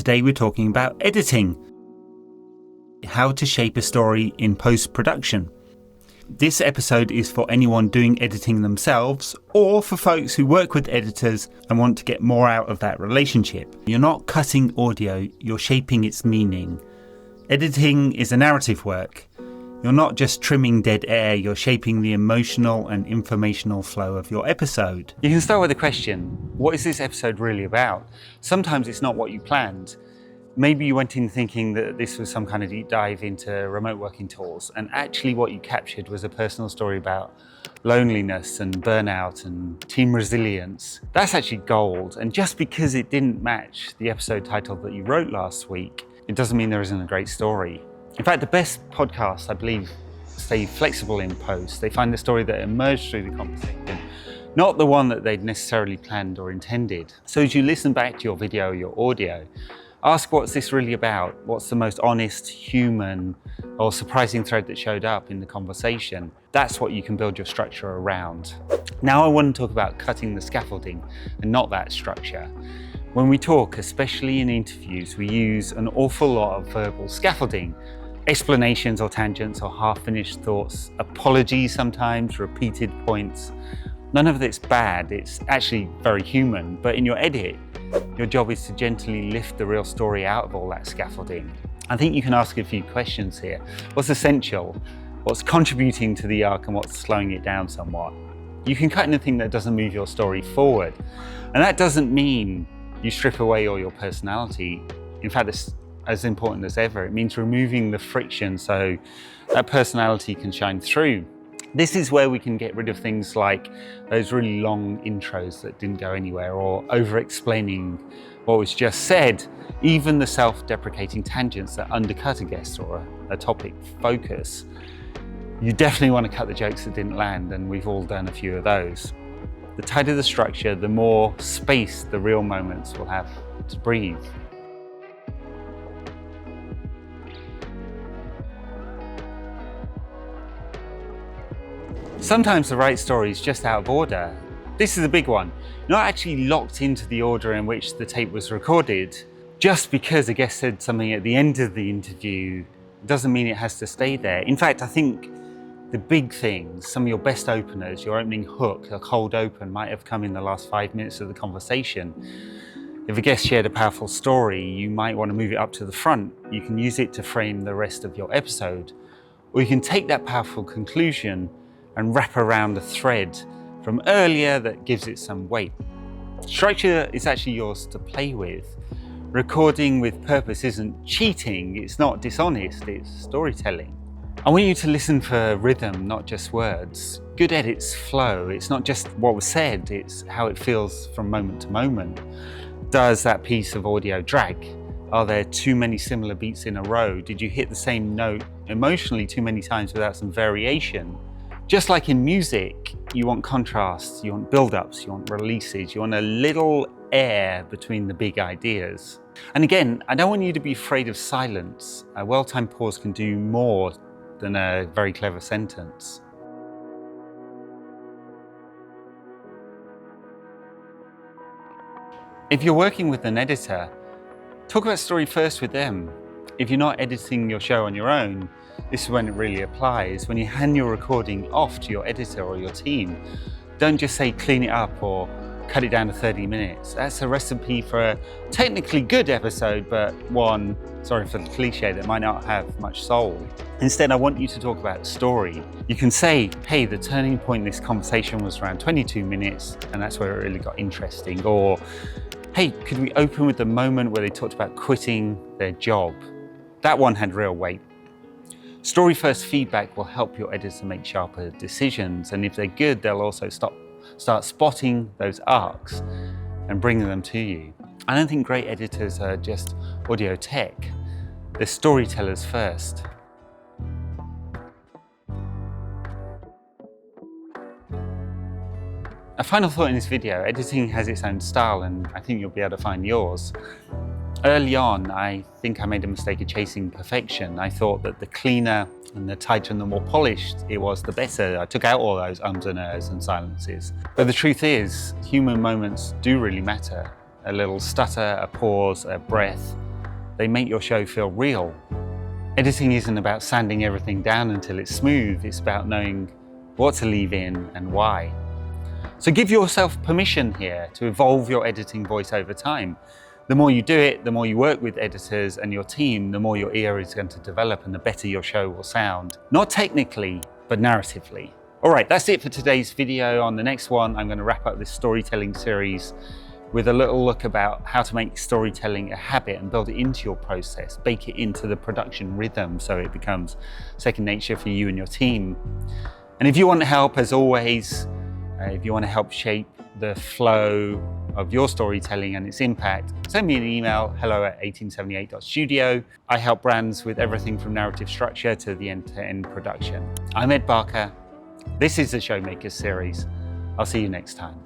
Today we're talking about editing. How to shape a story in post-production. This episode is for anyone doing editing themselves or for folks who work with editors and want to get more out of that relationship. You're not cutting audio, you're shaping its meaning. Editing is a narrative work. You're not just trimming dead air, you're shaping the emotional and informational flow of your episode. You can start with a question. What is this episode really about? Sometimes it's not what you planned. Maybe you went in thinking that this was some kind of deep dive into remote working tools, and actually what you captured was a personal story about loneliness and burnout and team resilience. That's actually gold, and just because it didn't match the episode title that you wrote last week, it doesn't mean there isn't a great story. In fact, the best podcasts, I believe, stay flexible in post. They find the story that emerged through the conversation, not the one that they'd necessarily planned or intended. So as you listen back to your video, your audio, ask what's this really about? What's the most honest, human, or surprising thread that showed up in the conversation? That's what you can build your structure around. Now I want to talk about cutting the scaffolding and not that structure. When we talk, especially in interviews, we use an awful lot of verbal scaffolding. Explanations or tangents or half-finished thoughts, apologies sometimes, repeated points. None of it's bad, it's actually very human, but in your edit, your job is to gently lift the real story out of all that scaffolding. I think you can ask a few questions here. What's essential? What's contributing to the arc and what's slowing it down somewhat? You can cut anything that doesn't move your story forward. And that doesn't mean you strip away all your personality. In fact, it's as important as ever. It means removing the friction so that personality can shine through. This is where we can get rid of things like those really long intros that didn't go anywhere, or over-explaining what was just said, even the self-deprecating tangents that undercut a guest or a topic focus. You definitely want to cut the jokes that didn't land, and we've all done a few of those. The tighter the structure, the more space the real moments will have to breathe. Sometimes the right story is just out of order. This is a big one. You're not actually locked into the order in which the tape was recorded. Just because a guest said something at the end of the interview doesn't mean it has to stay there. In fact, I think the big things, some of your best openers, your opening hook, a cold open, might have come in the last 5 minutes of the conversation. If a guest shared a powerful story, you might want to move it up to the front. You can use it to frame the rest of your episode. Or you can take that powerful conclusion and wrap around a thread from earlier that gives it some weight. Structure is actually yours to play with. Recording with purpose isn't cheating, it's not dishonest, it's storytelling. I want you to listen for rhythm, not just words. Good edits flow. It's not just what was said, it's how it feels from moment to moment. Does that piece of audio drag? Are there too many similar beats in a row? Did you hit the same note emotionally too many times without some variation? Just like in music, you want contrasts, you want build-ups, you want releases, you want a little air between the big ideas. And again, I don't want you to be afraid of silence. A well-timed pause can do more than a very clever sentence. If you're working with an editor, talk about story first with them. If you're not editing your show on your own, this is when it really applies. When you hand your recording off to your editor or your team, don't just say clean it up or cut it down to 30 minutes. That's a recipe for a technically good episode, but one, sorry for the cliche, that might not have much soul. Instead, I want you to talk about story. You can say, hey, the turning point in this conversation was around 22 minutes, and that's where it really got interesting. Or, hey, could we open with the moment where they talked about quitting their job? That one had real weight. Story first feedback will help your editor make sharper decisions, and if they're good, they'll also start spotting those arcs and bringing them to you. I don't think great editors are just audio tech. They're storytellers first. A final thought in this video: editing has its own style, and I think you'll be able to find yours. Early on, I think I made a mistake of chasing perfection. I thought that the cleaner and the tighter and the more polished it was, the better. I took out all those ums and ers and silences. But the truth is, human moments do really matter. A little stutter, a pause, a breath, They make your show feel real. Editing isn't about sanding everything down until it's smooth. It's about knowing what to leave in and why. So give yourself permission here to evolve your editing voice over time. The more you do it, the more you work with editors and your team, the more your ear is going to develop and the better your show will sound. Not technically, but narratively. All right, that's it for today's video. On the next one, I'm going to wrap up this storytelling series with a little look about how to make storytelling a habit and build it into your process, bake it into the production rhythm so it becomes second nature for you and your team. And if you want help, as always, if you want to help shape the flow of your storytelling and its impact, send me an email, hello@1878.studio. I help brands with everything from narrative structure to the end-to-end production. I'm Ed Barker. This is the Showmakers series. I'll see you next time.